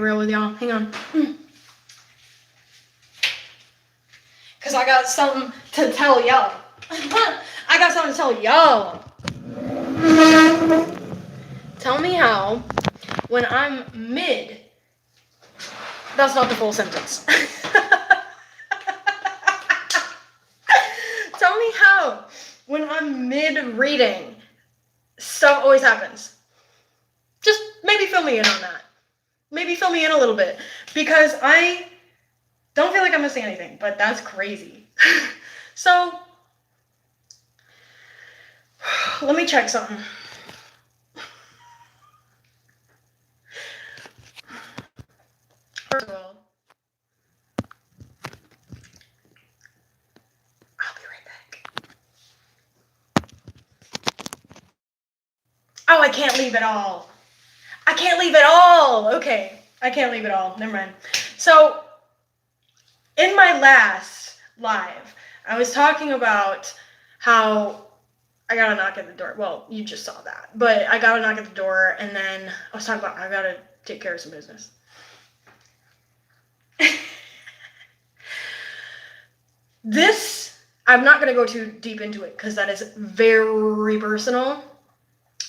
real with y'all. Hang on. Because I got something to tell y'all. I got something to tell y'all. Tell me how, when I'm mid, that's not the full sentence. Tell me how, when I'm mid-reading, stuff always happens. Just maybe fill me in on that. Maybe fill me in a little bit. Because I don't feel like I'm missing anything, but that's crazy. So, let me check something. First of all, I'll be right back. Oh, I can't leave it all. I can't leave it all. Okay, I can't leave it all. Never mind. So, in my last live, I was talking about how I got a knock at the door. Well, you just saw that. But I got a knock at the door, and then I was talking about I got to take care of some business. This, I'm not going to go too deep into it because that is very personal.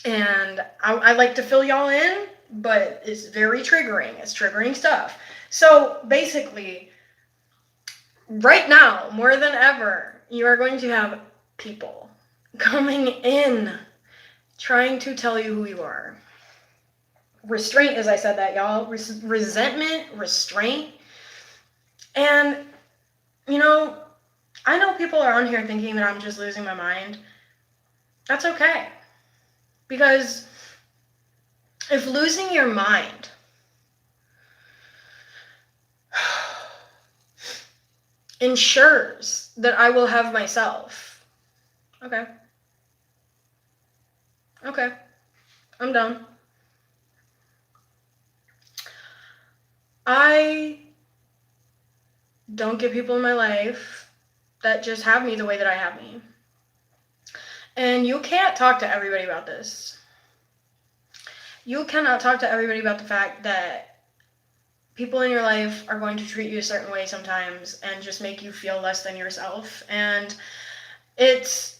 And I like to fill y'all in, but it's very triggering. It's triggering stuff. So basically, right now, more than ever, you are going to have people coming in trying to tell you who you are. Restraint, as I said that, y'all. Resentment, restraint. And, you know, I know people are on here thinking that I'm just losing my mind. That's okay. Because if losing your mind ensures that I will have myself, okay, I'm done. I don't get people in my life that just have me the way that I have me. And you can't talk to everybody about this. You cannot talk to everybody about the fact that people in your life are going to treat you a certain way sometimes and just make you feel less than yourself. And it's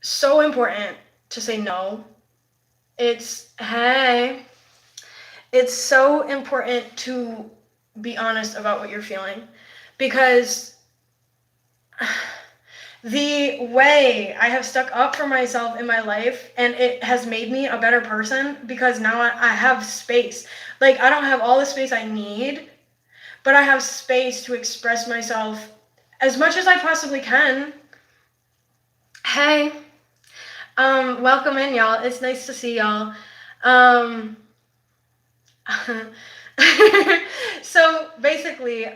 so important to say no. It's so important to be honest about what you're feeling, because the way I have stuck up for myself in my life, and it has made me a better person, because now I have space. Like, I don't have all the space I need, but I have space to express myself as much as I possibly can. Hey, welcome in, y'all. It's nice to see y'all. So basically,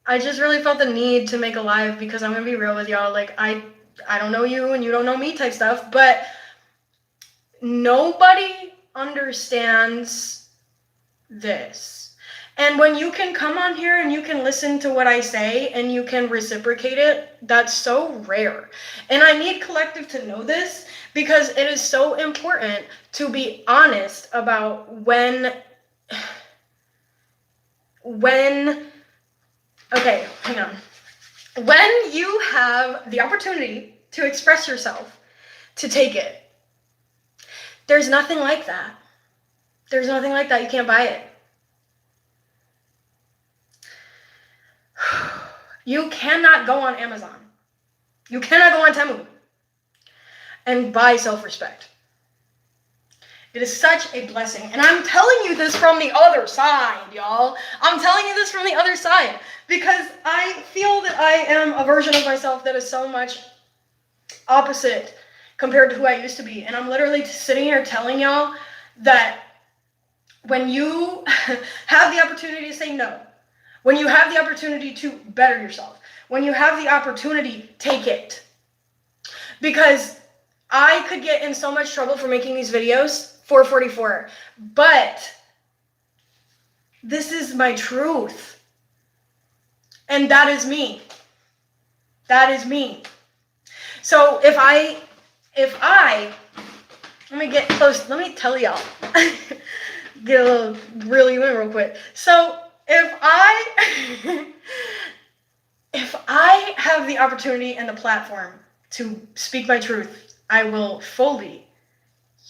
I just really felt the need to make a live, because I'm gonna be real with y'all. Like, I don't know you and you don't know me type stuff, but nobody understands this. And when you can come on here and you can listen to what I say and you can reciprocate it, that's so rare. And I need collective to know this, because it is so important to be honest about when, okay, hang on. When you have the opportunity to express yourself, to take it, there's nothing like that. There's nothing like that. You can't buy it. You cannot go on Amazon. You cannot go on Temu and buy self-respect. It is such a blessing. And I'm telling you this from the other side, y'all. I'm telling you this from the other side, because I feel that I am a version of myself that is so much opposite compared to who I used to be. And I'm literally sitting here telling y'all that when you have the opportunity to say no, when you have the opportunity to better yourself, when you have the opportunity, take it. Because I could get in so much trouble for making these videos, 444, but this is my truth. And that is me. That is me. So if I, let me get close, let me tell y'all. get a little really in real quick. So if I if I have the opportunity and the platform to speak my truth, I will fully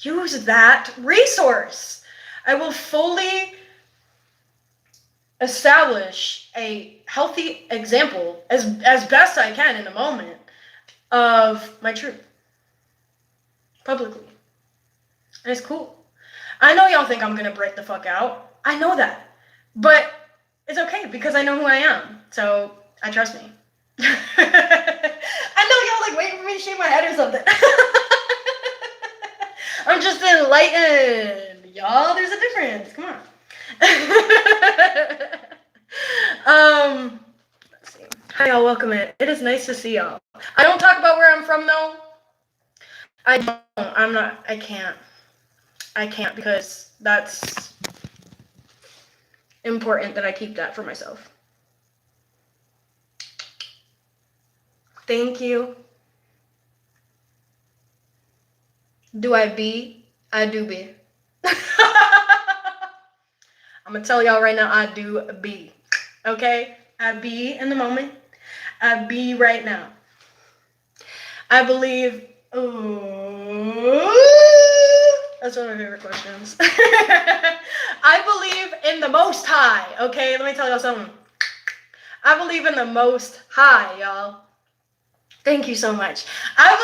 use that resource. I will fully establish a healthy example as best I can in the moment of my truth publicly. And it's cool. I know y'all think I'm gonna break the fuck out. I know that. But it's okay because I know who I am. So I trust me. I know y'all like waiting for me to shake my head or something. I'm just enlightened. Y'all, there's a difference. Come on. Let's see. Hi y'all, welcome in. It is nice to see y'all. I don't talk about where I'm from though. I can't because that's important that I keep that for myself. Thank you. Do I be? I do be. I'm gonna tell y'all right now, I do be. Okay? I be in the moment. I be right now. I believe. Ooh, that's one of my favorite questions. I believe in the Most High. Okay, let me tell y'all something. I believe in the Most High, y'all. Thank you so much. I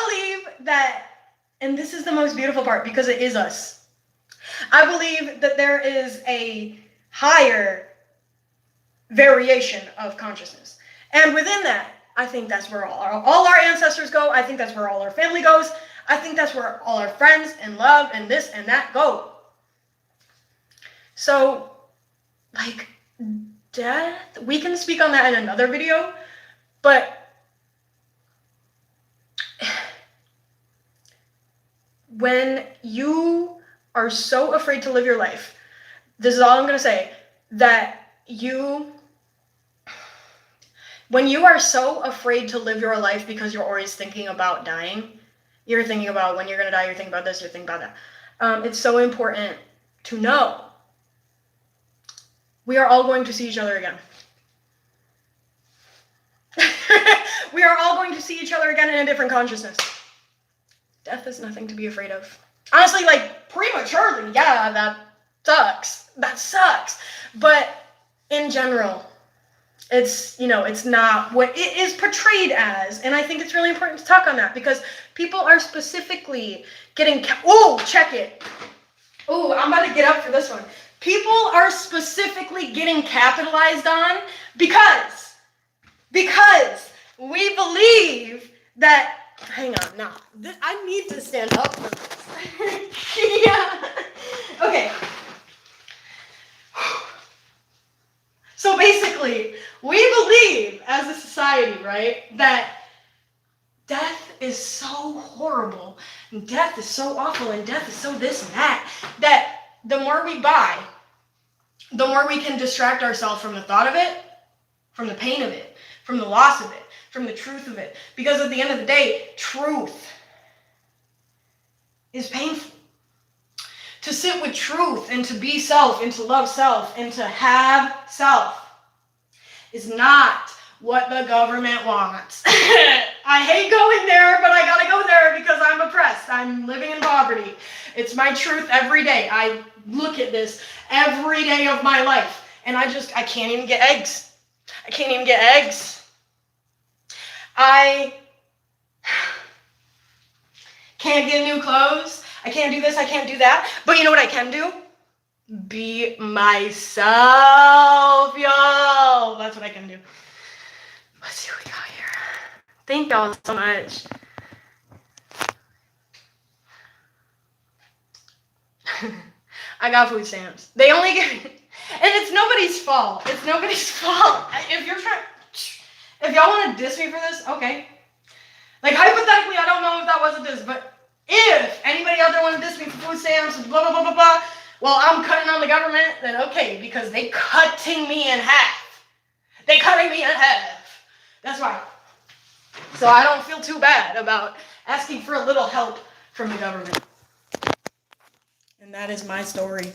believe that, and this is the most beautiful part because it is us. I believe that there is a higher variation of consciousness. And within that, I think that's where all our ancestors go. I think that's where all our family goes. I think that's where all our friends and love and this and that go. So, like, death, we can speak on that in another video, but when you are so afraid to live your life, this is all I'm going to say, that when you are so afraid to live your life because you're always thinking about dying, you're thinking about when you're going to die, you're thinking about this, you're thinking about that. It's so important to know we are all going to see each other again. We are all going to see each other again in a different consciousness. Death is nothing to be afraid of. Honestly, like, prematurely, yeah, that sucks. That sucks. But in general, it's, it's not what it is portrayed as. And I think it's really important to talk on that because people are specifically getting, check it. I'm about to get up for this one. People are specifically getting capitalized on because we believe that, hang on, nah, I need to stand up for this. Yeah. Okay. So basically, we believe as a society, right, that death is so horrible, and death is so awful, and death is so this and that the more we buy, the more we can distract ourselves from the thought of it, from the pain of it, from the loss of it, from the truth of it. Because at the end of the day, truth is painful. To sit with truth and to be self and to love self and to have self is not what the government wants. I hate going there, but I gotta go there because I'm oppressed. I'm living in poverty. It's my truth every day. I look at this every day of my life and I can't even get eggs. I can't even get eggs. I can't get new clothes. I can't do this. I can't do that. But you know what I can do? Be myself, y'all. That's what I can do. Let's see what we got here. Thank y'all so much. I got food stamps. They only get, and it's nobody's fault. It's nobody's fault. If y'all want to diss me for this, okay. Like, hypothetically, I don't know if that was a diss, but if anybody out there wants to diss me for food stamps, blah, blah, blah, blah, blah, well, I'm cutting on the government, then okay, because they cutting me in half. They cutting me in half. That's why. So I don't feel too bad about asking for a little help from the government. And that is my story.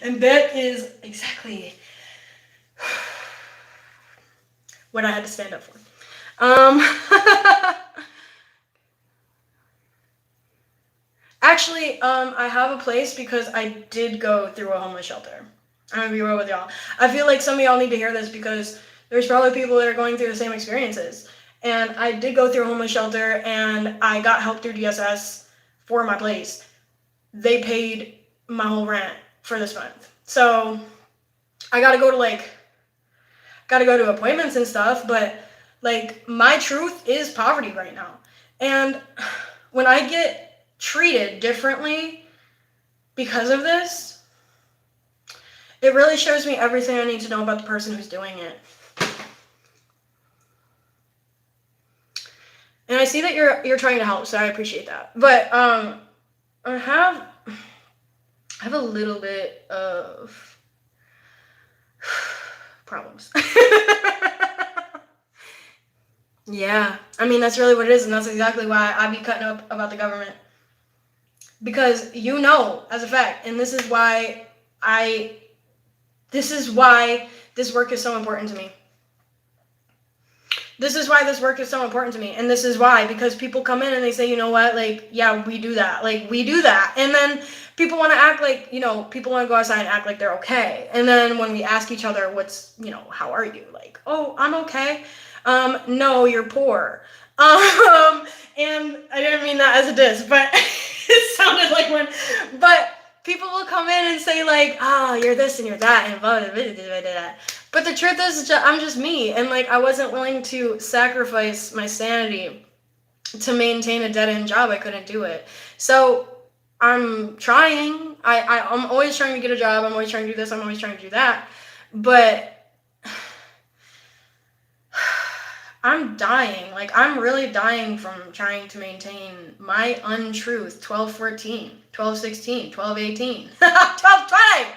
And that is exactly what I had to stand up for. Actually, I have a place because I did go through a homeless shelter. I'm gonna be real with y'all. I feel like some of y'all need to hear this because there's probably people that are going through the same experiences. And I did go through a homeless shelter and I got help through DSS for my place. They paid my whole rent for this month. So I gotta go to appointments and stuff, but like my truth is poverty right now. And when I get treated differently because of this, it really shows me everything I need to know about the person who's doing it. And I see that you're trying to help, so I appreciate that. But I have a little bit of problems. Yeah, I mean that's really what it is, and that's exactly why I be cutting up about the government. Because as a fact, and this is why this work is so important to me. This is why this work is so important to me. And this is why, because people come in and they say, you know what, like, yeah, we do that. Like, we do that. And then people want to act like, people want to go outside and act like they're okay. And then when we ask each other, how are you? Like, oh, I'm okay. No, you're poor. And I didn't mean that as a diss, but it sounded like one. But people will come in and say like, you're this and you're that and blah, blah, blah, blah, blah. But the truth is, I'm just me, and like I wasn't willing to sacrifice my sanity to maintain a dead-end job. I couldn't do it. So I'm trying. I'm always trying to get a job. I'm always trying to do this. I'm always trying to do that. But I'm dying. Like, I'm really dying from trying to maintain my untruth. 12-14, 12-16, 12-18, 12-20.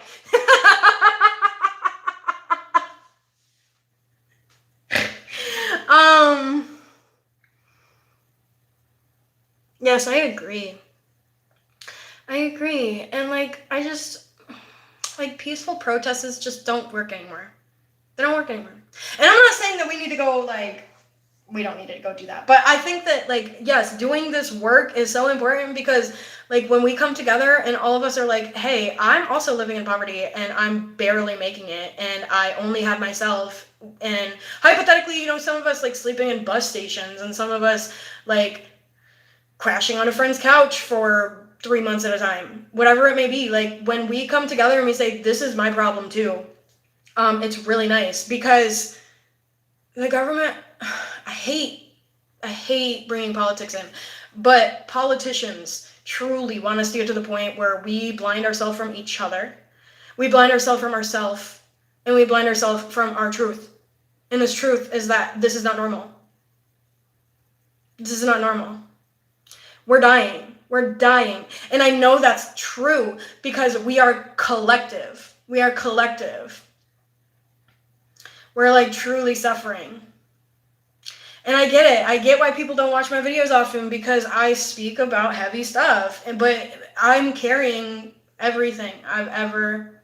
Yes, I agree. And like, peaceful protests just don't work anymore. They don't work anymore. And I'm not saying that we need to go we don't need to go do that. But I think that yes, doing this work is so important because when we come together and all of us are like, hey, I'm also living in poverty and I'm barely making it and I only have myself, and hypothetically, some of us sleeping in bus stations and some of us crashing on a friend's couch for 3 months at a time, whatever it may be. When we come together and we say, this is my problem too, it's really nice because the government, I hate bringing politics in, but politicians truly want us to get to the point where we blind ourselves from each other, we blind ourselves from ourselves, and we blind ourselves from our truth. And this truth is that this is not normal. This is not normal. We're dying. And I know that's true because we are collective. We're truly suffering. And I get it. I get why people don't watch my videos often because I speak about heavy stuff. But I'm carrying everything I've ever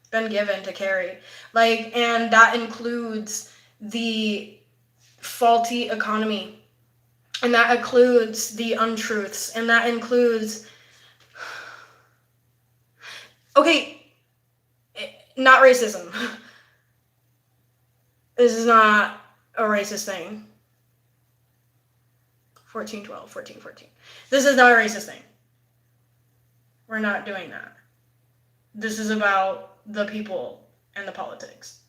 been given to carry. And that includes the faulty economy. And that includes the untruths. And that includes... Okay, not racism. This is not a racist thing. 14-12, 14-14. This is not a racist thing. We're not doing that. This is about the people and the politics.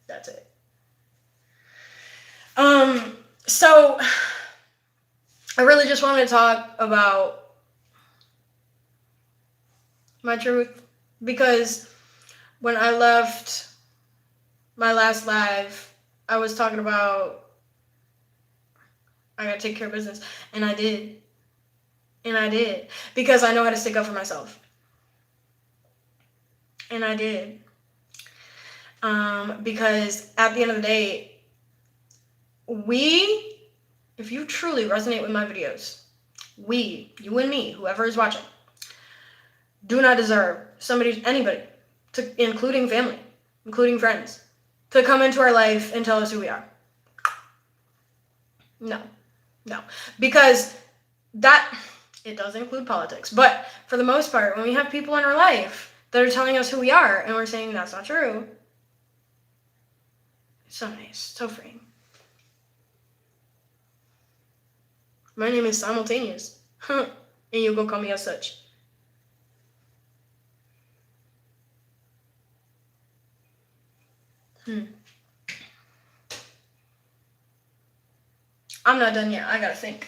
That's it. So I really just wanted to talk about my truth because when I left my last live, I was talking about I gotta take care of business, and I did. Because I know how to stick up for myself. And I did. Because at the end of the day, if you truly resonate with my videos, we, you and me, whoever is watching, do not deserve anybody, including family, including friends, to come into our life and tell us who we are. No. Because it does include politics, but for the most part, when we have people in our life that are telling us who we are and we're saying that's not true, it's so nice, so freeing. My name is Simultaneous, and you go call me as such. I'm not done yet. I gotta think.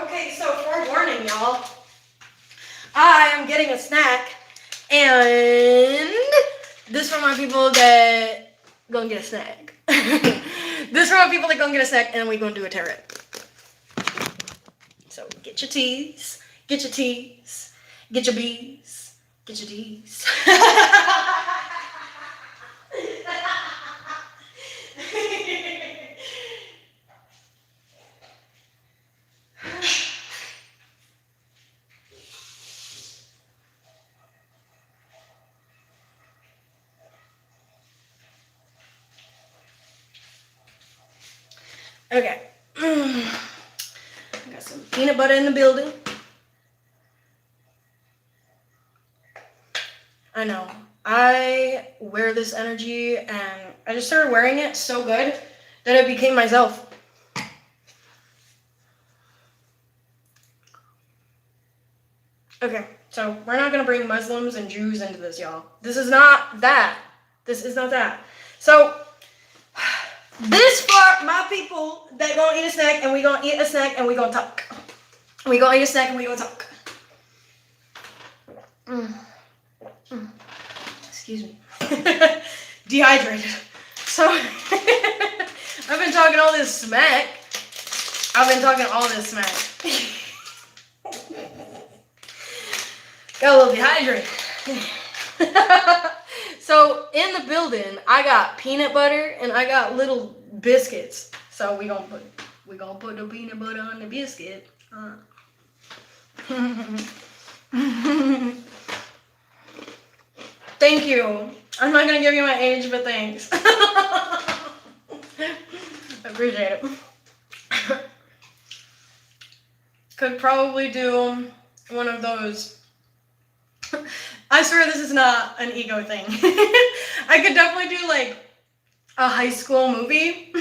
Okay, so forewarning, y'all. I am getting a snack, and this for my people that gonna get a snack. This for my people that gonna get a snack, and we gonna do a tarot. So get your teas, get your teas, get your bees, get your D's. Okay. I got some peanut butter in the building. I know. I wear this energy and I just started wearing it so good that it became myself. Okay, so we're not going to bring Muslims and Jews into this, y'all. This is not that. This is not that. So, this for my people that gonna eat a snack and we gonna eat a snack and we gonna talk. We gonna eat a snack and we gonna talk. Excuse me. Dehydrated. So, I've been talking all this smack. Got a little dehydrated. So in the building, I got peanut butter and I got little biscuits. So we gonna put the peanut butter on the biscuit. Thank you. I'm not gonna give you my age, but thanks. Appreciate it. Could probably do one of those. I swear this is not an ego thing. I could definitely do like a high school movie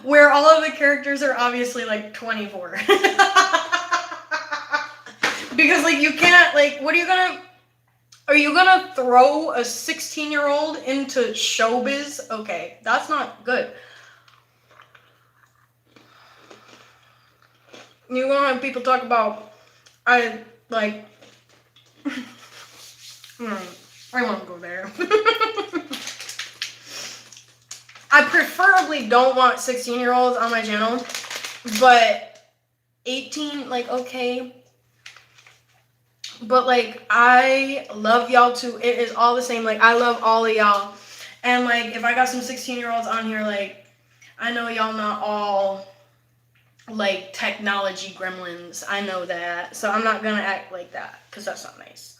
where all of the characters are obviously like 24. Because like you can't, like, are you gonna throw a 16-year-old into showbiz? Okay, that's not good. You're gonna have people talk about, I won't go there. I preferably don't want 16-year-olds on my channel, but 18, like, okay. But, like, I love y'all too. It is all the same. Like, I love all of y'all. And, like, if I got some 16-year-olds on here, like, I know y'all not all, like, technology gremlins. I know that. So I'm not gonna act like that, because that's not nice.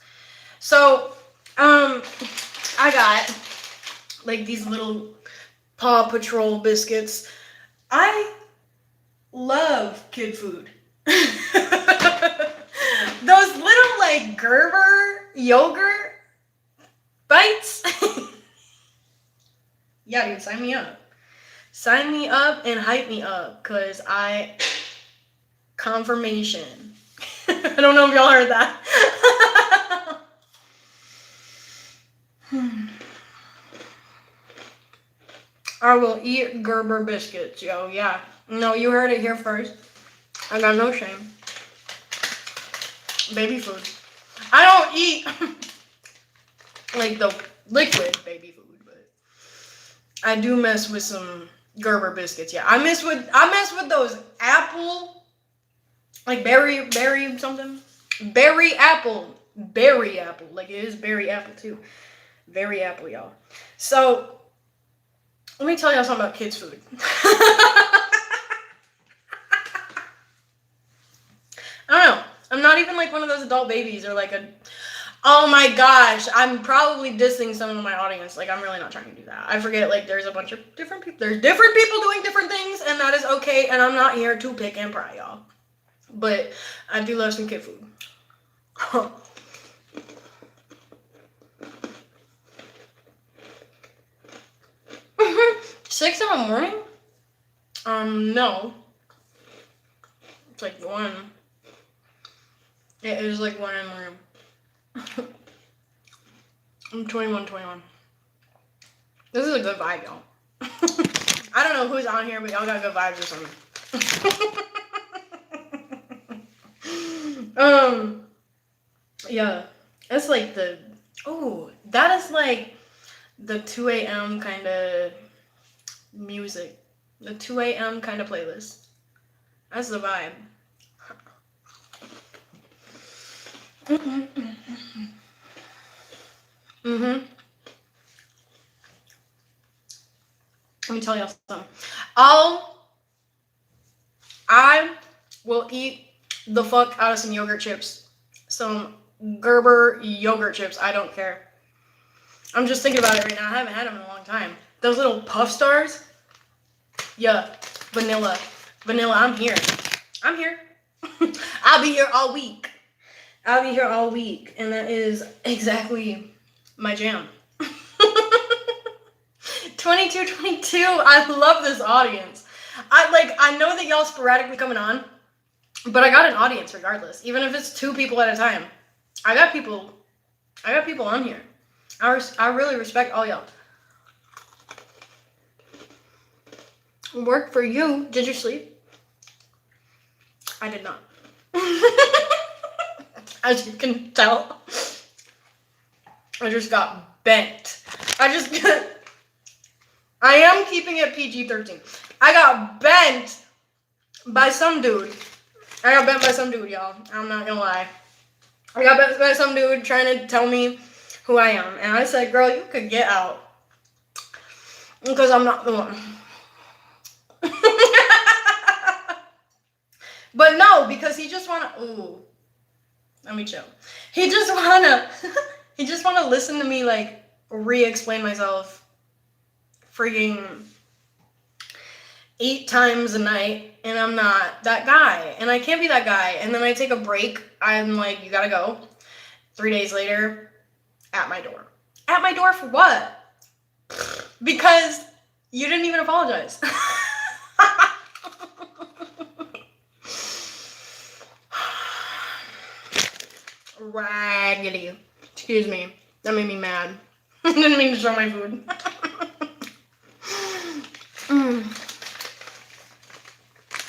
So, I got, like, these little Paw Patrol biscuits. I love kid food. Those little, like, Gerber yogurt bites. Yeah, dude, sign me up. Sign me up and hype me up, because I confirmation. I don't know if y'all heard that. I will eat Gerber biscuits, yo. Yeah. No, you heard it here first. I got no shame. Baby food. I don't eat like the liquid baby food, but I do mess with some Gerber biscuits. Yeah, I mess with those apple, like berry something, berry apple. Like it is berry apple too. Berry apple, y'all. So let me tell y'all something about kids' food. I don't know. I'm not even like one of those adult babies or like a. Oh my gosh, I'm probably dissing some of my audience. Like, I'm really not trying to do that. I forget, like, there's a bunch of different people. There's different people doing different things, and that is okay. And I'm not here to pick and pry, y'all. But I do love some kid food. 6 in the morning? No. It's like 1. It is like 1 in the morning. I'm 21. This is a good vibe, y'all. I don't know who's on here, but y'all got good vibes or something. Yeah. That's like that is like the 2 a.m. kind of music. The 2 a.m. kind of playlist. That's the vibe. Let me tell y'all something. I will eat the fuck out of some yogurt chips. Some Gerber yogurt chips. I don't care. I'm just thinking about it right now. I haven't had them in a long time. Those little puff stars. Yeah. Vanilla. I'm here. I'll be here all week. And that is exactly my jam. 22. I love this audience. I know that y'all sporadically coming on, but I got an audience regardless. Even if it's 2 people at a time. I got people on here. I really respect all y'all. Work for you. Did you sleep? I did not. As you can tell, I just got bent. I am keeping it PG-13. I got bent by some dude. Y'all. I'm not gonna lie. I got bent by some dude trying to tell me who I am. And I said, girl, you could get out. Because I'm not the one. But no, because he just wanna, let me chill. He just wanna listen to me, like, re-explain myself freaking 8 times a night, and I'm not that guy, and I can't be that guy. And then I take a break. I'm like, you gotta go. 3 days later, at my door. At my door for what? Because you didn't even apologize. Raggedy. Excuse me. That made me mad. I didn't mean to show my food.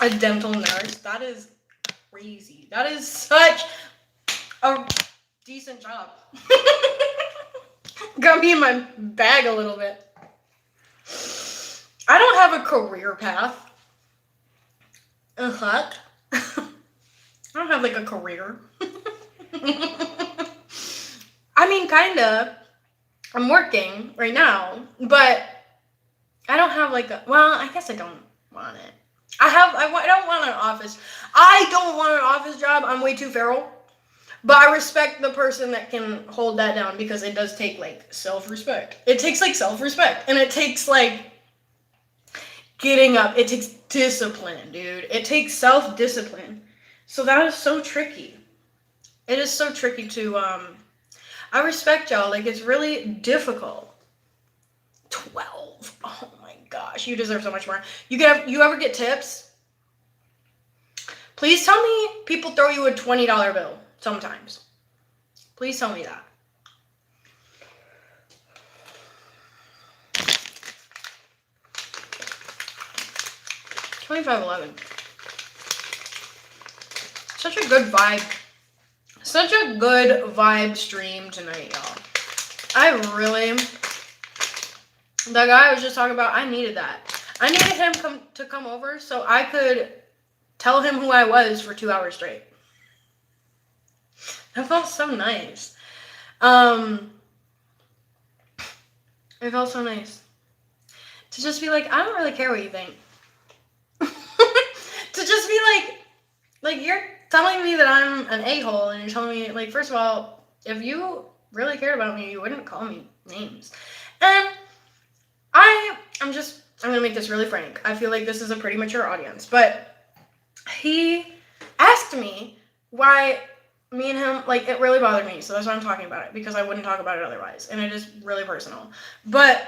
A dental nurse. That is crazy. That is such a decent job. Got me in my bag a little bit. I don't have a career path. I don't have like a career. I mean, kinda. I'm working right now, but I don't have like I guess I don't want it. I don't want an office. I don't want an office job. I'm way too feral. But I respect the person that can hold that down, because it does take like self-respect. It takes like self-respect, and it takes like getting up. It takes discipline, dude. It takes self-discipline. So that is so tricky. It is so tricky to I respect y'all. Like, it's really difficult. 12. Oh my gosh, you deserve so much more. You ever get tips? Please tell me people throw you a $20 bill sometimes. Please tell me that. $25.11. Such a good vibe. Such a good vibe stream tonight, y'all. The guy I was just talking about, I needed that. I needed him to come over so I could tell him who I was for 2 hours straight. That felt so nice. It felt so nice. To just be like, I don't really care what you think. To just be like, you're telling me that I'm an a-hole, and you're telling me, like, first of all, if you really cared about me, you wouldn't call me names. And I'm gonna make this really frank. I feel like this is a pretty mature audience, but he asked me why me and him, like, it really bothered me, so that's why I'm talking about it, because I wouldn't talk about it otherwise, and it is really personal. But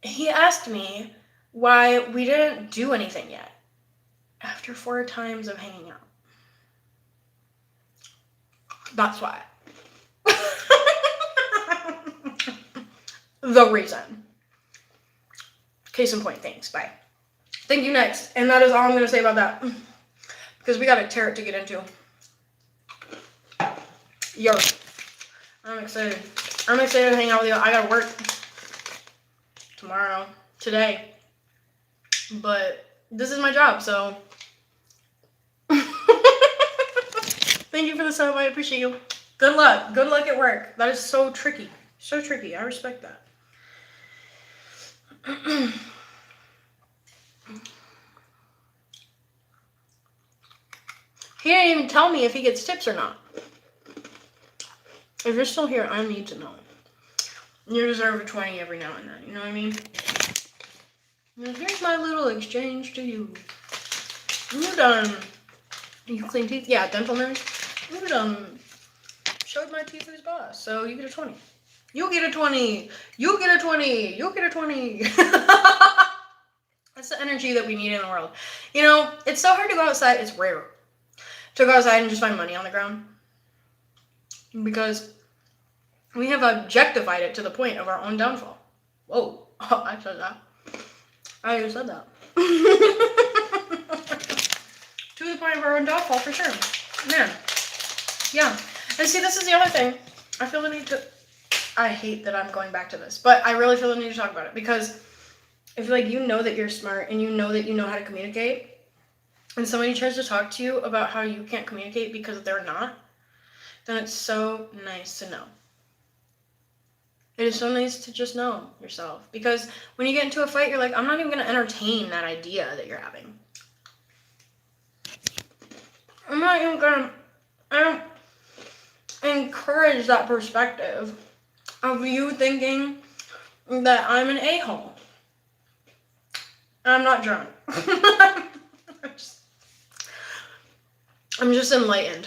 he asked me why we didn't do anything yet after 4 times of hanging out. That's why. The reason. Case in point, thanks, bye. Thank you, next. And that is all I'm going to say about that. Because we got a tarot to get into. Yo. I'm excited. I'm excited to hang out with you. I got to work tomorrow. Today. But this is my job, so. Thank you for the sub. I appreciate you. Good luck. Good luck at work. That is so tricky. So tricky. I respect that. He didn't even tell me if he gets tips or not. If you're still here, I need to know. You deserve a 20 every now and then. You know what I mean? And here's my little exchange to you. You done. You clean teeth? Yeah, dental nurse. You done showed my teeth who's boss. So you get a 20. You get a 20. You get a 20. You get a 20. That's the energy that we need in the world. You know, it's so hard to go outside. It's rare to go outside and just find money on the ground. Because we have objectified it to the point of our own downfall. Whoa. Oh, I said that. I even said that. To the point of our own downfall, for sure. Man. Yeah. And see, this is the other thing. I feel the need to... I hate that I'm going back to this, but I really feel the need to talk about it, because if, like, you know that you're smart and you know that you know how to communicate, and somebody tries to talk to you about how you can't communicate because they're not, then it's so nice to know. It is so nice to just know yourself, because when you get into a fight, you're like, I'm not even going to entertain that idea that you're having. I'm not even going to... I don't encourage that perspective of you thinking that I'm an a-hole. I'm not drunk. I'm just enlightened.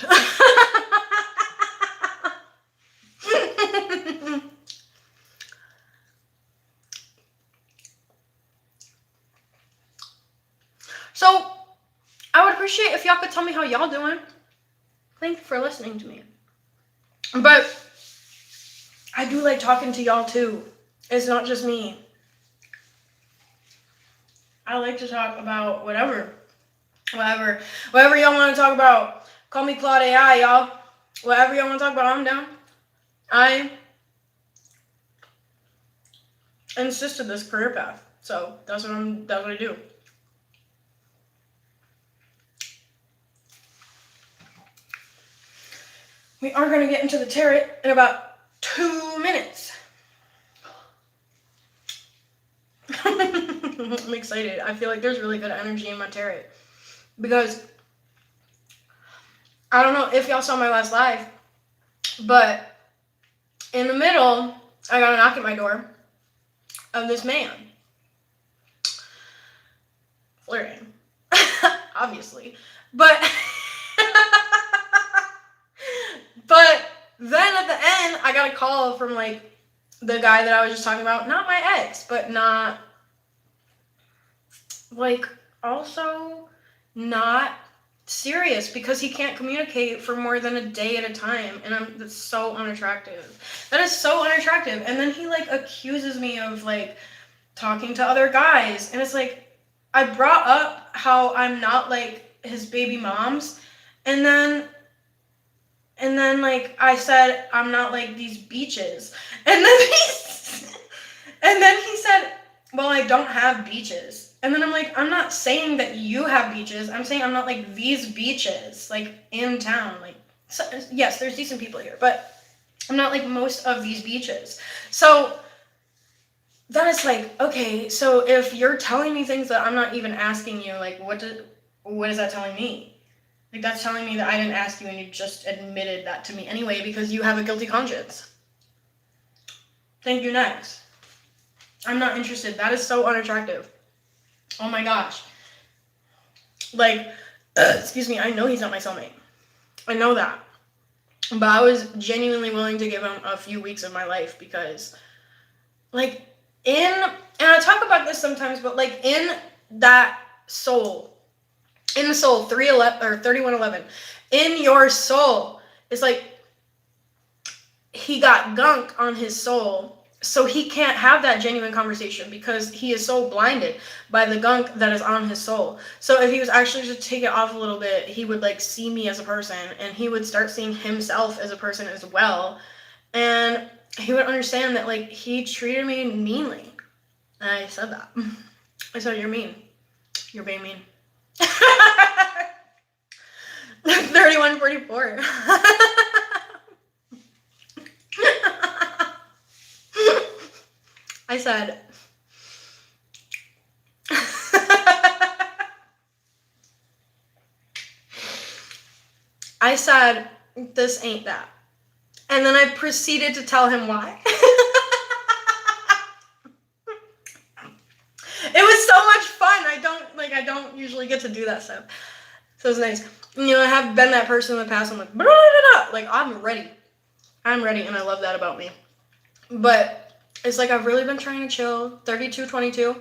So, I would appreciate if y'all could tell me how y'all doing. Thank you for listening to me. But I do like talking to y'all too. It's not just me. I like to talk about whatever y'all want to talk about. Call me Claude AI, y'all. Whatever y'all want to talk about, I'm down. I insisted this career path, so that's what I do. We are going to get into the tarot in about 2 minutes. I'm excited. I feel like there's really good energy in my tarot, because I don't know if y'all saw my last live, but in the middle, I got a knock at my door of this man flirting, obviously, but then at the end, I got a call from, like, the guy that I was just talking about. Not my ex, but not, like, also not serious because he can't communicate for more than a day at a time, and that's so unattractive. That is so unattractive. And then he like accuses me of like talking to other guys, and it's like I brought up how I'm not like his baby moms, and then like I said I'm not like these beaches, and then he said, well, I don't have beaches. And then I'm like, I'm not saying that you have beaches. I'm saying I'm not like these beaches, like in town. Like, so, yes, there's decent people here, but I'm not like most of these beaches. So then it's like, okay, so if you're telling me things that I'm not even asking you, like, what is that telling me? Like, that's telling me that I didn't ask you and you just admitted that to me anyway because you have a guilty conscience. Thank you, next. I'm not interested. That is so unattractive. Oh my gosh. Like, excuse me, I know he's not my soulmate. I know that. But I was genuinely willing to give him a few weeks of my life because, like, and I talk about this sometimes, but like in that soul, in the soul, 311 or 3111, in your soul, it's like he got gunk on his soul. So he can't have that genuine conversation because he is so blinded by the gunk that is on his soul. So if he was actually to take it off a little bit, he would like see me as a person and he would start seeing himself as a person as well. And he would understand that like he treated me meanly. And I said that. I said, you're mean. You're being mean. 3144. I said, this ain't that. And then I proceeded to tell him why. It was so much fun. I don't usually get to do that stuff. So it's nice. You know, I have been that person in the past. I'm like, blah, blah, blah. Like, I'm ready. And I love that about me. But it's like I've really been trying to chill, 32-22,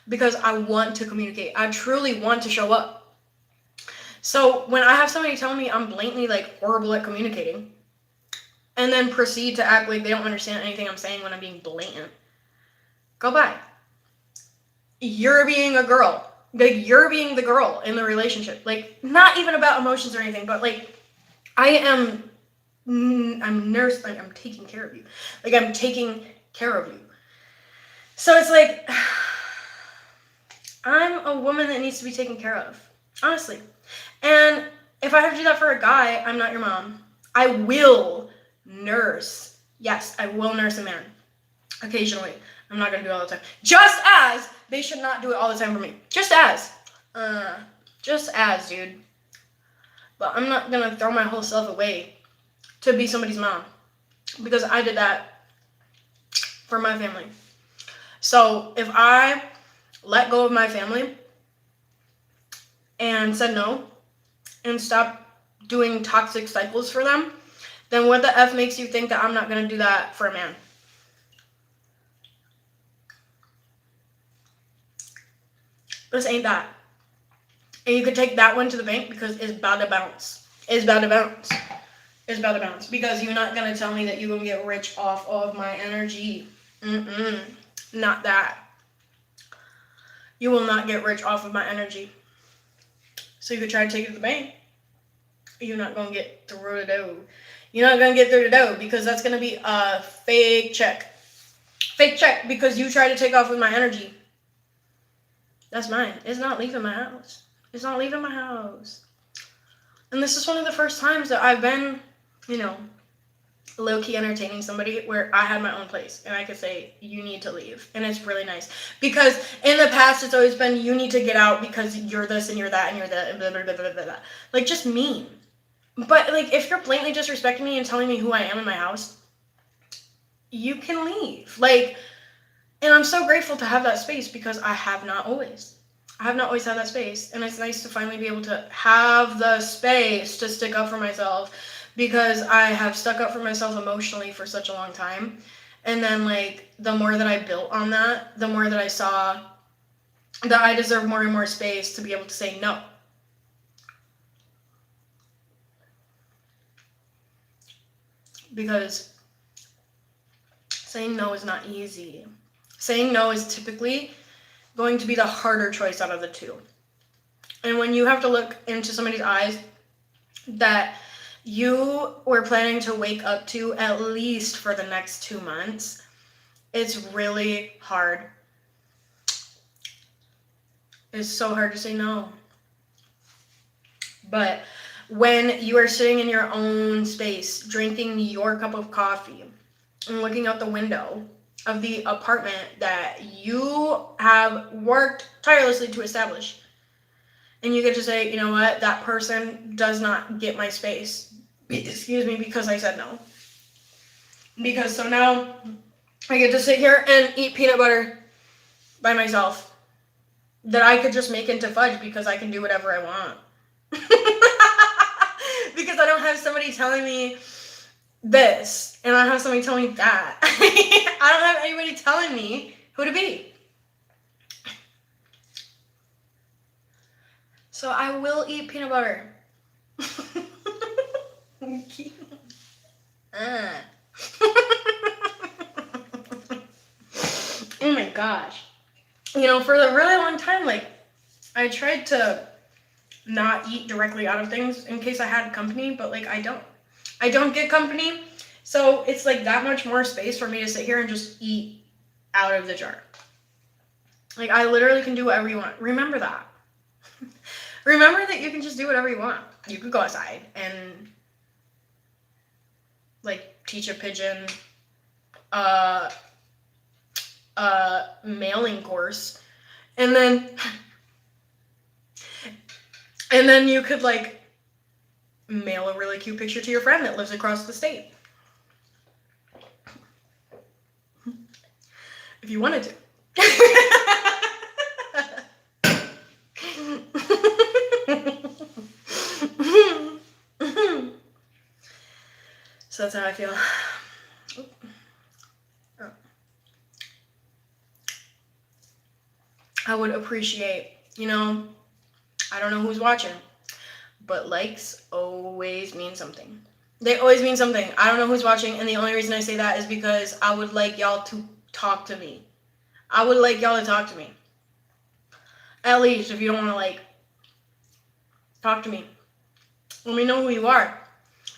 because I want to communicate. I truly want to show up. So when I have somebody tell me I'm blatantly like horrible at communicating, and then proceed to act like they don't understand anything I'm saying when I'm being blatant, go by. You're being a girl. Like, you're being the girl in the relationship. Like, not even about emotions or anything, but like, I'm taking care of you. Like, I'm taking care of you. So it's like, I'm a woman that needs to be taken care of, honestly. And if I have to do that for a guy, I'm not your mom. I will nurse. Yes, I will nurse a man. Occasionally. I'm not going to do it all the time. Just as they should not do it all the time for me. Just as, dude. But I'm not going to throw my whole self away to be somebody's mom. Because I did that for my family. So if I let go of my family and said no and stopped doing toxic cycles for them, then what the F makes you think that I'm not going to do that for a man? This ain't that. And you could take that one to the bank because it's about to bounce. It's about to bounce. It's about to bounce. Because you're not going to tell me that you're going to get rich off of my energy. Not that. You will not get rich off of my energy. So you could try to take it to the bank. You're not going to get through the dough. You're not going to get through the dough because that's going to be a fake check. Fake check because you tried to take off with my energy. That's mine. It's not leaving my house. It's not leaving my house. And this is one of the first times that I've been, low-key entertaining somebody where I had my own place. And I could say, you need to leave. And it's really nice. Because in the past, it's always been, you need to get out because you're this and you're that and you're that and blah, blah, blah, blah, blah, blah. Like, just mean. But, like, if you're blatantly disrespecting me and telling me who I am in my house, you can leave. Like, and I'm so grateful to have that space because I have not always had that space. And it's nice to finally be able to have the space to stick up for myself because I have stuck up for myself emotionally for such a long time. And then, like, the more that I built on that, the more that I saw that I deserve more and more space to be able to say no. because saying no is not easy. Saying no is typically going to be the harder choice out of the two. And when you have to look into somebody's eyes that you were planning to wake up to at least for the next 2 months, it's really hard. It's so hard to say no. But when you are sitting in your own space, drinking your cup of coffee, and looking out the window of the apartment that you have worked tirelessly to establish, and you get to say, you know what, that person does not get my space, excuse me, because I said no. Because so now I get to sit here and eat peanut butter by myself that I could just make into fudge because I can do whatever I want. Because I don't have somebody telling me this, and I don't have somebody telling me that. I don't have anybody telling me who to be. So I will eat peanut butter. Oh my gosh. You know, for a really long time, like, I tried to not eat directly out of things in case I had company, but like I don't get company, so it's like that much more space for me to sit here and just eat out of the jar. Like, I literally can do whatever you want. Remember that. Remember that you can just do whatever you want. You could go outside and like teach a pigeon mailing course, and then you could like mail a really cute picture to your friend that lives across the state. If you wanted to. So that's how I feel. I would appreciate, you know, I don't know who's watching, but likes always mean something. They always mean something. I don't know who's watching, and the only reason I say that is because I would like y'all to talk to me. I would like y'all to talk to me. At least, if you don't want to, like, talk to me. Let me know who you are.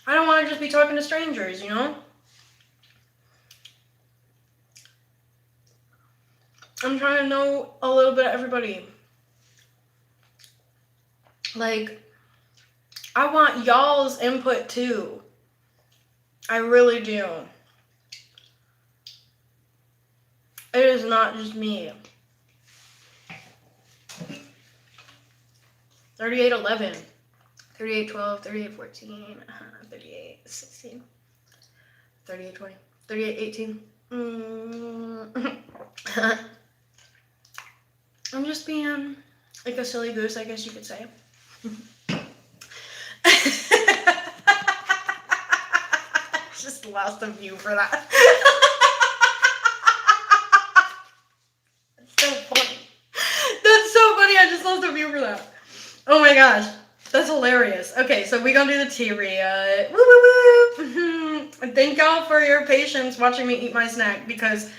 I don't want to just be talking to strangers, you know? I'm trying to know a little bit of everybody. Like, I want y'all's input too. I really do. It is not just me. 3811, 3812, 3814, 3816, 3820, 3818. I'm just being like a silly goose, I guess you could say. Just lost a view for that. That's so funny. That's so funny. I just lost a view for that. Oh my gosh. That's hilarious. Okay, so we're gonna do the tea read. Woo woo woo. Thank y'all for your patience watching me eat my snack, because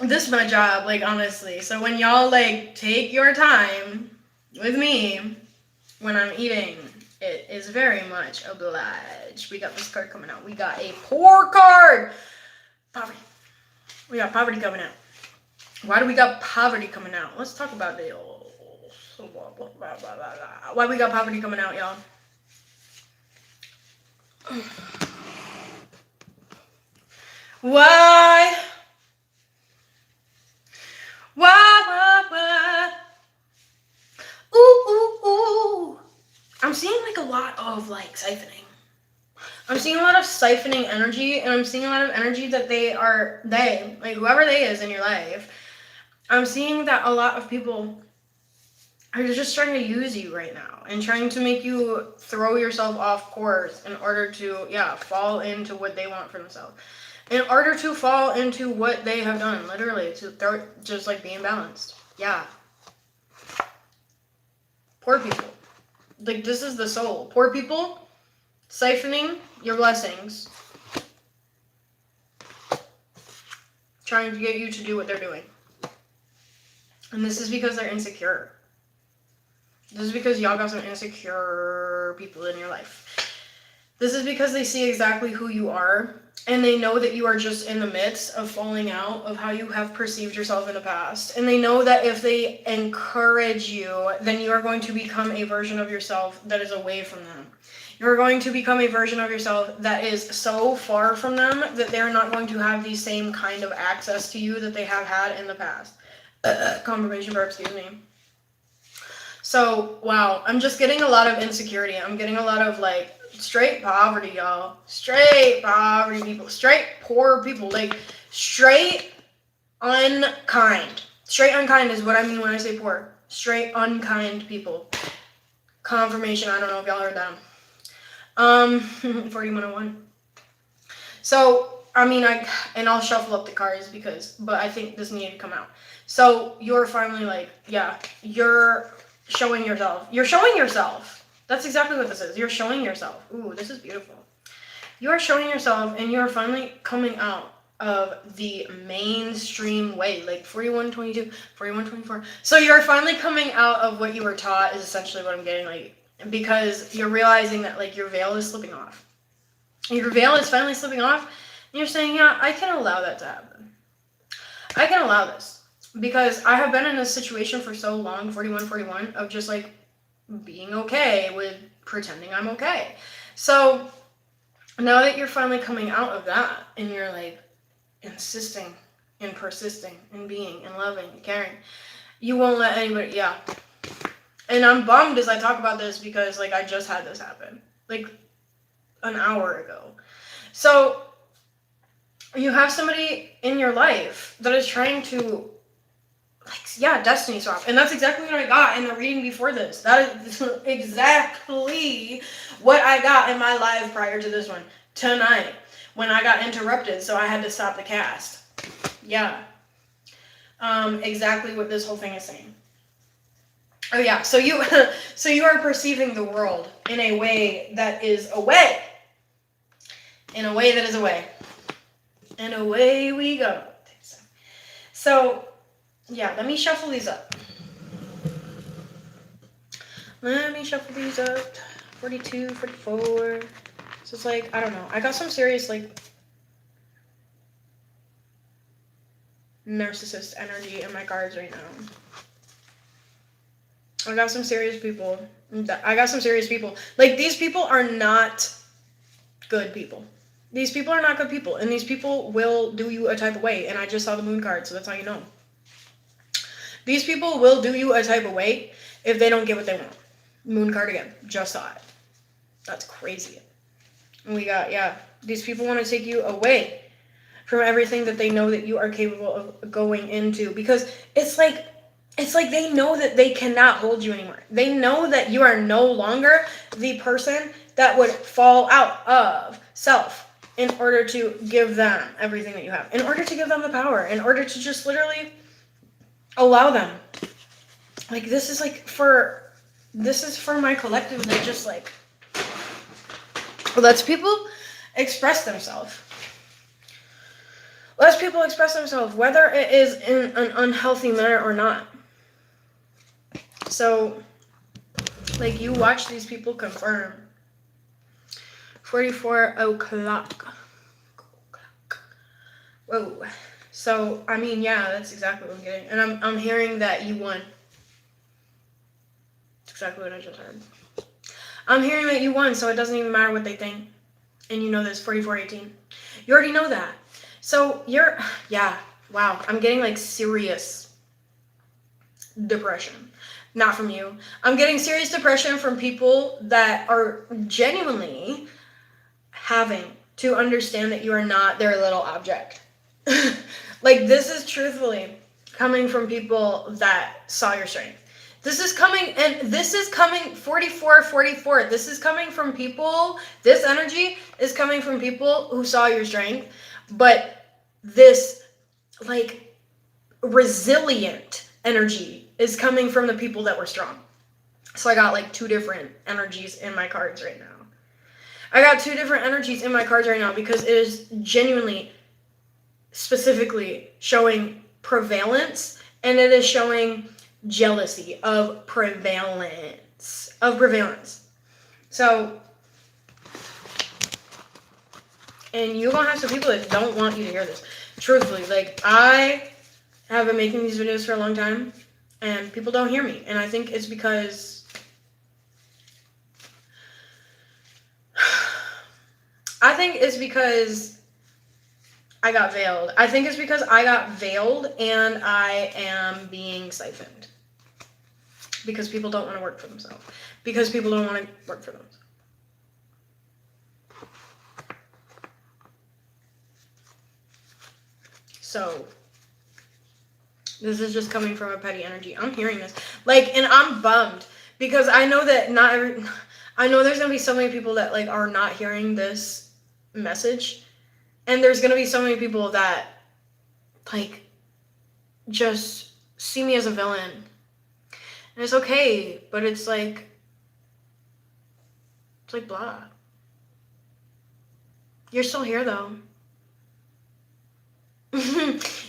this is my job, like, honestly. So when y'all, like, take your time with me when I'm eating, it is very much obliged. We got this card coming out. We got a poor card. Poverty. We got poverty coming out. Why do we got poverty coming out? Let's talk about it. Why we got poverty coming out, y'all? Why? Ooh. I'm seeing like a lot of like siphoning. I'm seeing a lot of siphoning energy, and I'm seeing a lot of energy that like whoever they is in your life. I'm seeing that a lot of people are just trying to use you right now and trying to make you throw yourself off course in order to, fall into what they want for themselves. In order to fall into what they have done, literally, to just like being balanced. Yeah. Poor people. Like, this is the soul. Poor people, siphoning, your blessings, trying to get you to do what they're doing. And this is because they're insecure. This is because y'all got some insecure people in your life. This is because they see exactly who you are, and they know that you are just in the midst of falling out of how you have perceived yourself in the past. And they know that if they encourage you, then you are going to become a version of yourself that is away from them. You're going to become a version of yourself that is so far from them that they're not going to have the same kind of access to you that they have had in the past. Confirmation verb, excuse me. So, wow, I'm just getting a lot of insecurity. I'm getting a lot of, like, straight poverty, y'all. Straight poverty people. Straight poor people. Like, straight unkind. Straight unkind is what I mean when I say poor. Straight unkind people. Confirmation. I don't know if y'all heard that. 4101. So, I mean, I'll shuffle up the cards but I think this needed to come out. So, you're finally like, yeah, you're showing yourself. You're showing yourself. That's exactly what this is. You're showing yourself. Ooh, this is beautiful. You are showing yourself, and you're finally coming out of the mainstream way, like 4122, 4124. So you're finally coming out of what you were taught is essentially what I'm getting, like, because you're realizing that, like, your veil is slipping off. Your veil is finally slipping off, and you're saying, yeah, I can allow that to happen. I can allow this. Because I have been in this situation for so long, 4141, of just, like, being okay with pretending I'm okay. So now that you're finally coming out of that, and you're, like, insisting and persisting and being and loving and caring, you won't let anybody, yeah. And I'm bummed as I talk about this because, like, I just had this happen, like, an hour ago. So you have somebody in your life that is trying to, like, yeah, destiny swap. And that's exactly what I got in the reading before this. That is exactly what I got in my live prior to this one. Tonight. When I got interrupted, so I had to stop the cast. Yeah. Exactly what this whole thing is saying. Oh yeah, so you are perceiving the world in a way that is away. In a way that is away. And away we go. So yeah, let me shuffle these up. 42, 44. So it's like, I don't know. I got some serious, like, narcissist energy in my cards right now. I got some serious people. Like, these people are not good people. These people are not good people. And these people will do you a type of way. And I just saw the moon card, so that's how you know. These people will do you a type of way if they don't get what they want. Moon card again. Just saw it. That's crazy. And we got, yeah, these people want to take you away from everything that they know that you are capable of going into. Because it's like they know that they cannot hold you anymore. They know that you are no longer the person that would fall out of self in order to give them everything that you have. In order to give them the power. In order to just literally allow them. Like, this is for my collective that just, like, lets people express themselves. Lets people express themselves, whether it is in an unhealthy manner or not. So, like, you watch these people confirm. 44 o'clock. Whoa. So, I mean, yeah, that's exactly what I'm getting. And I'm hearing that you won. That's exactly what I just heard. I'm hearing that you won, so it doesn't even matter what they think. And you know this, 4418. You already know that. So, yeah, wow. I'm getting, like, serious depression. Not from you. I'm getting serious depression from people that are genuinely having to understand that you are not their little object. Like, this is truthfully coming from people that saw your strength. This is coming 44. This is coming from people, this energy is coming from people who saw your strength, but this, like, resilient energy is coming from the people that were strong. So I got, like, two different energies in my cards right now. I got two different energies in my cards right now because it is genuinely, specifically showing prevalence, and it is showing jealousy of prevalence. So, and you're gonna have some people that don't want you to hear this. Truthfully, like, I have been making these videos for a long time, and people don't hear me. And I think it's because I got veiled. I think it's because I got veiled and I am being siphoned. Because people don't want to work for themselves. Because people don't want to work for themselves. So, this is just coming from a petty energy. I'm hearing this. Like, and I'm bummed. Because I know that I know there's going to be so many people that, like, are not hearing this message. And there's going to be so many people that, like, just see me as a villain. And it's okay, but it's like blah. You're still here, though.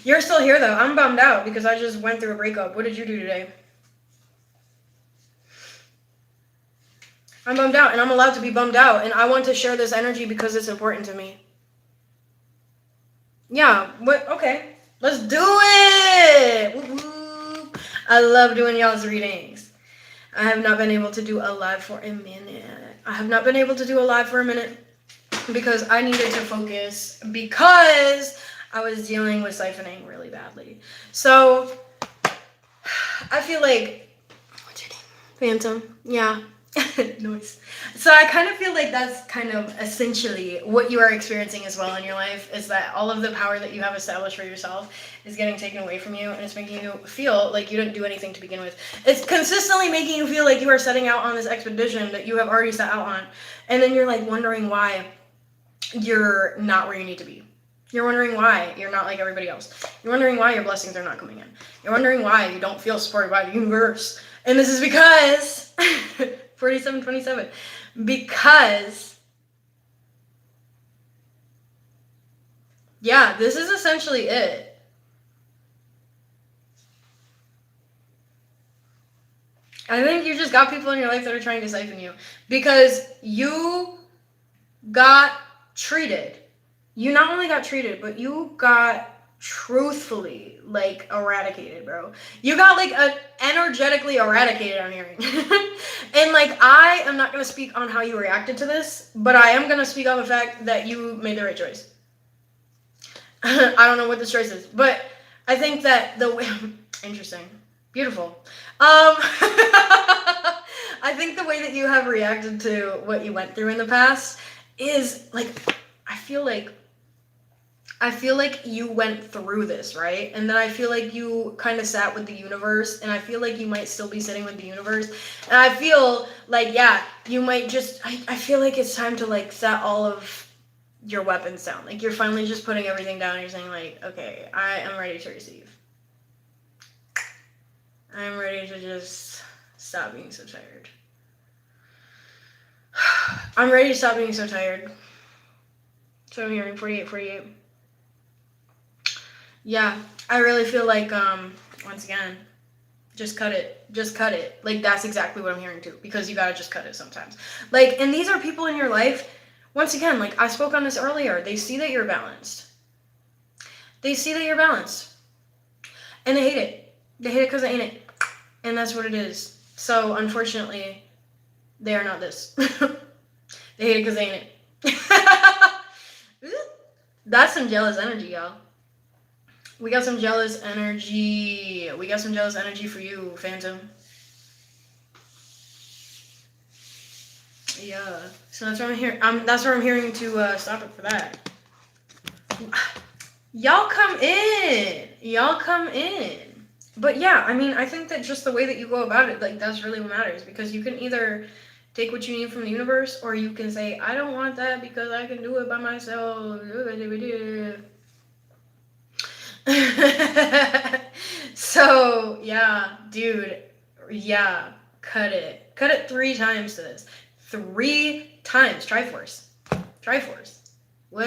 You're still here, though. I'm bummed out because I just went through a breakup. What did you do today? I'm bummed out, and I'm allowed to be bummed out, and I want to share this energy because it's important to me. Yeah, what? Okay. Let's do it! Woo-hoo. I love doing y'all's readings. I have not been able to do a live for a minute. Because I needed to focus because I was dealing with siphoning really badly. So, I feel like... What's your name? Phantom. Yeah. Noise. So I kind of feel like that's kind of essentially what you are experiencing as well in your life, is that all of the power that you have established for yourself is getting taken away from you, and it's making you feel like you didn't do anything to begin with. It's consistently making you feel like you are setting out on this expedition that you have already set out on, and then you're like wondering why you're not where you need to be. You're wondering why you're not like everybody else. You're wondering why your blessings are not coming in. You're wondering why you don't feel supported by the universe. And this is because 4727. Because, yeah, this is essentially it. I think you just got people in your life that are trying to siphon you. Because you got treated. You not only got treated, but you got truthfully, like, eradicated, bro. You got, like, energetically eradicated, I'm hearing. And, like, I am not going to speak on how you reacted to this, but I am going to speak on the fact that you made the right choice. I don't know what this choice is, but I think that the way... Interesting. Beautiful. I think the way that you have reacted to what you went through in the past is, like, I feel like you went through this, right? And then I feel like you kind of sat with the universe, and I feel like you might still be sitting with the universe. And I feel like, yeah, you might just, I feel like it's time to, like, set all of your weapons down. Like, you're finally just putting everything down, and you're saying, like, okay, I am ready to receive. I'm ready to just stop being so tired. I'm ready to stop being so tired. So I'm hearing 48. Yeah, I really feel like, once again, just cut it. Like, that's exactly what I'm hearing too, because you gotta just cut it sometimes. Like, and these are people in your life, once again, like, I spoke on this earlier, they see that you're balanced. And they hate it. They hate it because they ain't it. And that's what it is. So, unfortunately, they are not this. They hate it because they ain't it. That's some jealous energy, y'all. We got some jealous energy. For you, Phantom. Yeah. So that's what I'm hearing. That's what I'm hearing to stop it for that. Y'all come in. But yeah, I mean, I think that just the way that you go about it, like, that's really what matters. Because you can either take what you need from the universe, or you can say, I don't want that because I can do it by myself. So, yeah, dude, yeah, cut it 3 times to this. 3 times, Triforce. Triforce. What?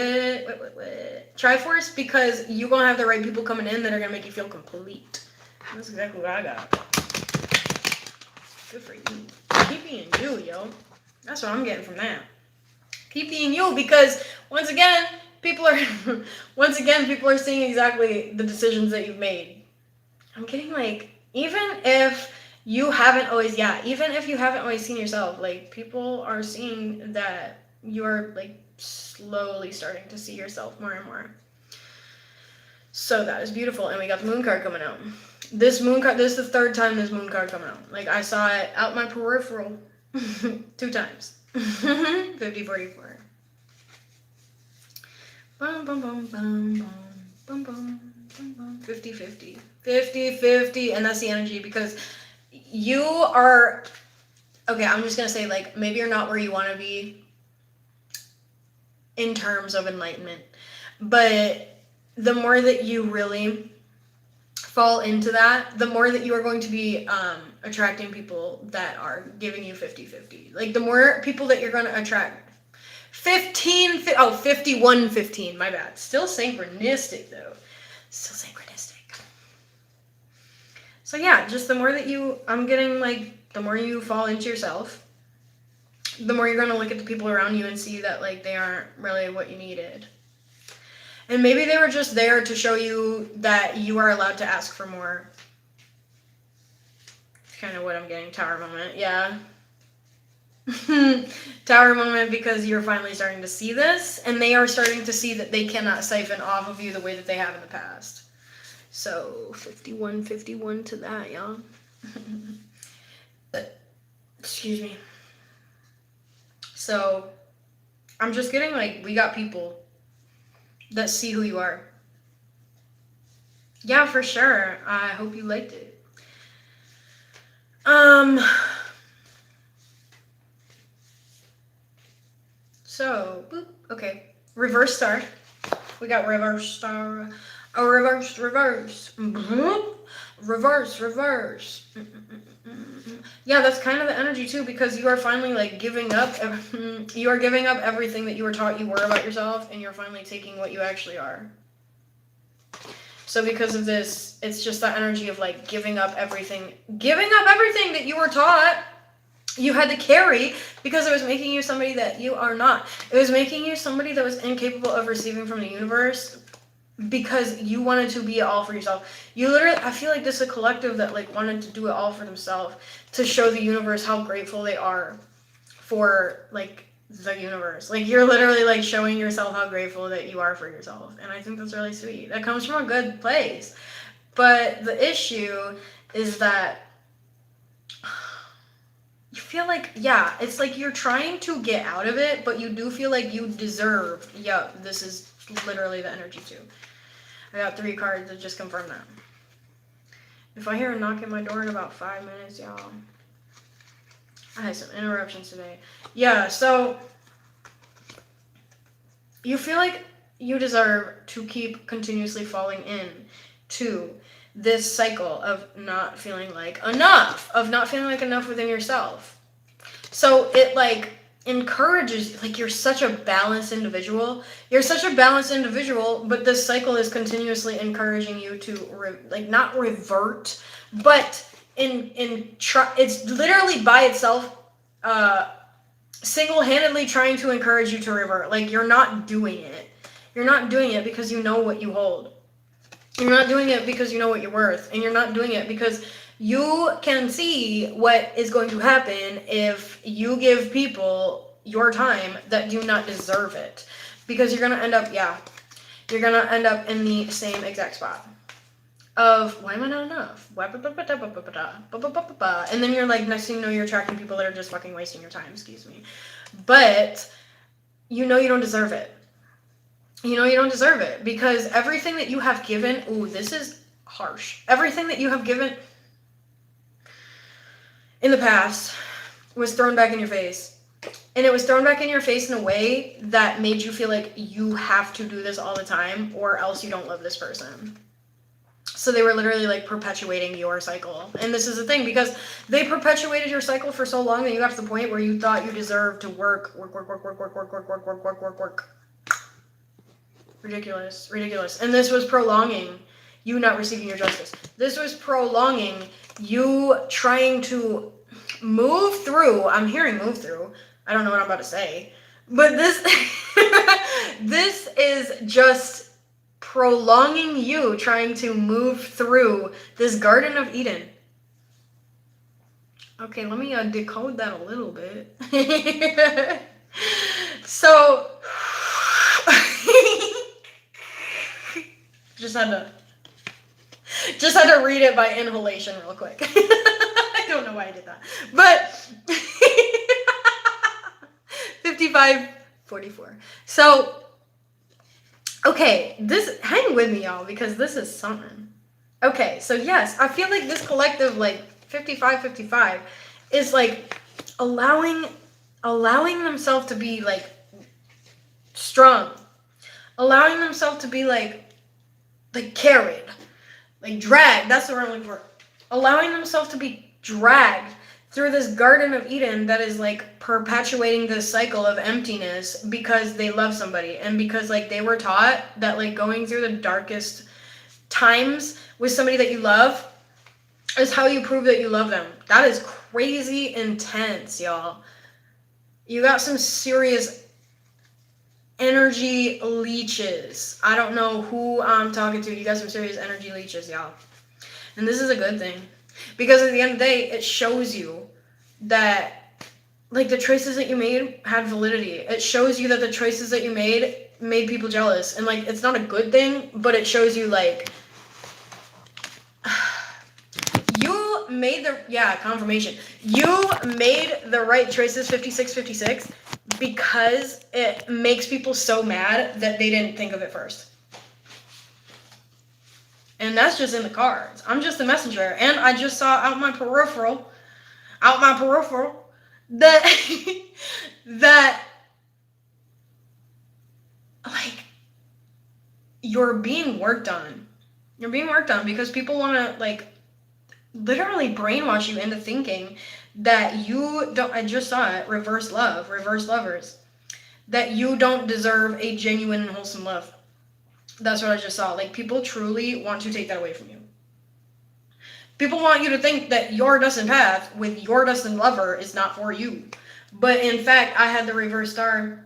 Triforce, because you're going to have the right people coming in that are going to make you feel complete. That's exactly what I got. Good for you. Keep being you, yo. That's what I'm getting from that. Keep being you, because once again, people are seeing exactly the decisions that you've made. I'm getting like, even if you haven't always seen yourself, like, people are seeing that you are like slowly starting to see yourself more and more. So that is beautiful. And we got the moon card coming out. This is the third time this moon card coming out. Like, I saw it out my peripheral 2 times. 50-44. Bum, bum, bum, bum, bum, bum, bum, bum, bum. 50-50. 50-50. And that's the energy, because you are, okay, I'm just going to say, like, maybe you're not where you want to be in terms of enlightenment. But the more that you really fall into that, the more that you are going to be attracting people that are giving you 50-50. Like, the more people that you're going to attract. 51-15, my bad. Still synchronistic, though. Still synchronistic. So yeah, just the more that I'm getting, like, the more you fall into yourself, the more you're going to look at the people around you and see that, like, they aren't really what you needed. And maybe they were just there to show you that you are allowed to ask for more. It's kind of what I'm getting. Tower moment. Yeah. Tower moment, because you're finally starting to see this, and they are starting to see that they cannot siphon off of you the way that they have in the past. So 51-51 to that, y'all. Excuse me. So I'm just getting, like, we got people that see who you are. Yeah, for sure. I hope you liked it. So, boop, okay. Reverse star. We got reverse star. Oh, reverse. Reverse. Yeah, that's kind of the energy too, because you are finally, like, giving up. You are giving up everything that you were taught you were about yourself, and you're finally taking what you actually are. So because of this, it's just that energy of, like, giving up everything that you were taught you had to carry, because it was making you somebody that you are not. It was making you somebody that was incapable of receiving from the universe, because you wanted to be it all for yourself. You literally, I feel like this is a collective that, like, wanted to do it all for themselves, to show the universe how grateful they are for, like, the universe. Like, you're literally, like, showing yourself how grateful that you are for yourself. And I think that's really sweet. That comes from a good place. But the issue is that you feel like, yeah, it's like you're trying to get out of it, but you do feel like you deserve. Yeah, this is literally the energy too. I got 3 cards that just confirm that. If I hear a knock at my door in about 5 minutes, y'all. I had some interruptions today. Yeah, so you feel like you deserve to keep continuously falling in to this cycle of not feeling like enough, within yourself. So it, like, encourages, like, you're such a balanced individual, but this cycle is continuously encouraging you to not revert, but it's literally by itself single-handedly trying to encourage you to revert. Like, you're not doing it because you know what you hold. You're not doing it because you know what you're worth, and you're not doing it because you can see what is going to happen if you give people your time that do not deserve it. Because you're going to end up in the same exact spot of, why am I not enough? And then you're like, next thing you know, you're attracting people that are just fucking wasting your time, excuse me. But you know you don't deserve it. Because everything that you have given, this is harsh. Everything that you have given in the past was thrown back in your face. And it was thrown back in your face in a way that made you feel like you have to do this all the time, or else you don't love this person. So they were literally like perpetuating your cycle. And this is the thing, because they perpetuated your cycle for so long that you got to the point where you thought you deserved to work. Ridiculous, ridiculous. And this was prolonging you not receiving your justice. This was prolonging you trying to move through. I'm hearing move through. I don't know what I'm about to say. But this this is just prolonging you trying to move through this Garden of Eden. Okay, let me decode that a little bit. So, just had to read it by inhalation real quick. I don't know why I did that. But 55:44. So, okay, hang with me, y'all, because this is something. Okay, so yes, I feel like this collective, like 55:55, is like allowing themselves to be like strong, allowing themselves to be like carried, like dragged. That's the word I'm looking for. Allowing themselves to be dragged through this Garden of Eden that is like perpetuating this cycle of emptiness because they love somebody, and because like they were taught that like going through the darkest times with somebody that you love is how you prove that you love them. That is crazy intense, y'all. You got some serious energy leeches. I don't know who I'm talking to. You got some serious energy leeches, y'all. And this is a good thing. Because at the end of the day, it shows you that like the choices that you made had validity. It shows you that the choices that you made people jealous. And like it's not a good thing, but it shows you like you made confirmation. You made the right choices, 56:56, because it makes people so mad that they didn't think of it first. And that's just in the cards. I'm just a messenger. And I just saw out my peripheral, that, that, like, you're being worked on. You're being worked on because people want to, like, literally brainwash you into thinking that you don't, I just saw it, reverse lovers, that you don't deserve a genuine and wholesome love. That's what I just saw. Like, people truly want to take that away from you. People want you to think that your destined path with your destined lover is not for you. But in fact, I had the reverse star.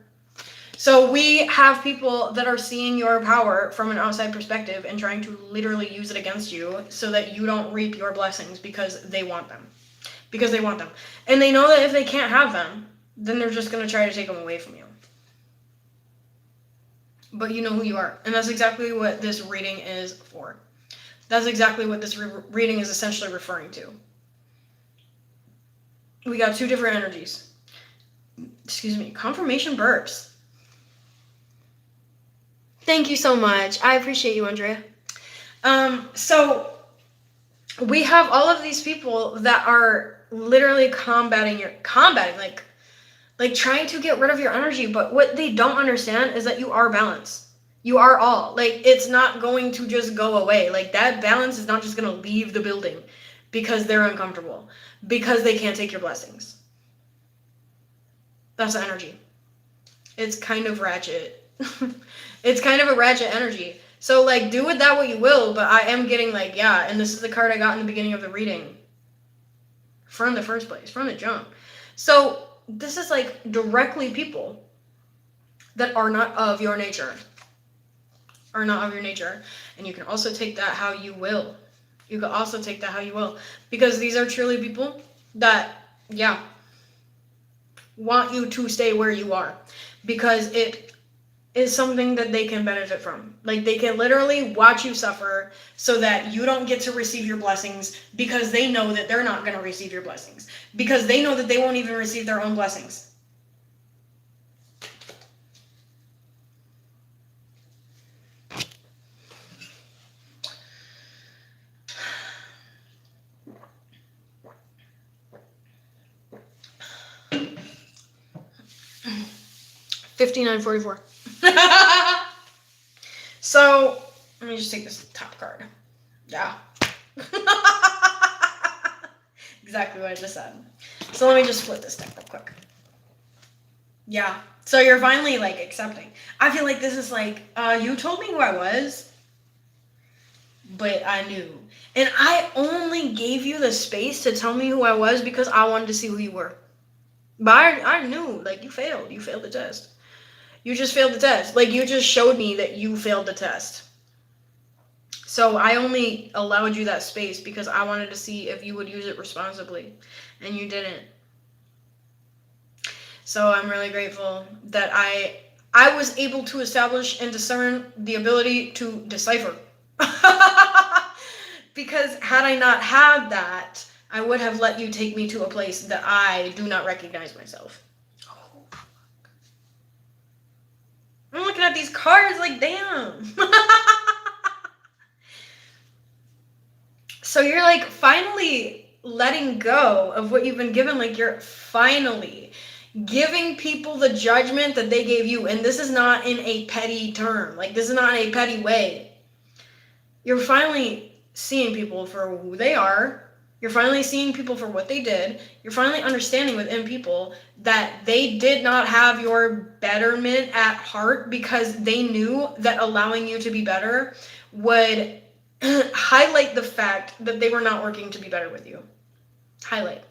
So we have people that are seeing your power from an outside perspective and trying to literally use it against you so that you don't reap your blessings because they want them. Because they want them. And they know that if they can't have them, then they're just going to try to take them away from you. But you know who you are. And that's exactly what this reading is for. That's exactly what this reading is essentially referring to. We got two different energies. Excuse me. Confirmation burps. Thank you so much. I appreciate you, Andrea. So we have all of these people that are literally combating, like trying to get rid of your energy, but what they don't understand is that you are balance. You are all. Like, it's not going to just go away. Like, that balance is not just going to leave the building because they're uncomfortable, because they can't take your blessings. That's the energy. It's kind of ratchet. It's kind of a ratchet energy. So, like, do with that what you will, but I am getting, like, yeah, and this is the card I got in the beginning of the reading. From the first place, from the jump. So, this is like directly people that are not of your nature. Are not of your nature. And you can also take that how you will. You can also take that how you will. Because these are truly people that, yeah, want you to stay where you are. Because it is something that they can benefit from. Like, they can literally watch you suffer so that you don't get to receive your blessings because they know that they're not going to receive your blessings. Because they know that they won't even receive their own blessings. $59.44. So, let me just take this top card. Yeah. Exactly what I just said. So let me just flip this deck real quick. Yeah. So you're finally like accepting. I feel like this is like, you told me who I was, but I knew. And I only gave you the space to tell me who I was because I wanted to see who you were. But I knew, like, you failed. You failed the test. You just failed the test. Like, you just showed me that you failed the test. So I only allowed you that space because I wanted to see if you would use it responsibly. And you didn't. So I'm really grateful that I was able to establish and discern the ability to decipher. Because had I not had that, I would have let you take me to a place that I do not recognize myself. Oh, I'm looking at these cards like, damn. So you're like finally letting go of what you've been given. Like you're finally giving people the judgment that they gave you. And this is not in a petty term. Like this is not in a petty way. You're finally seeing people for who they are. You're finally seeing people for what they did. You're finally understanding within people that they did not have your betterment at heart because they knew that allowing you to be better would highlight the fact that they were not working to be better with you. Highlight.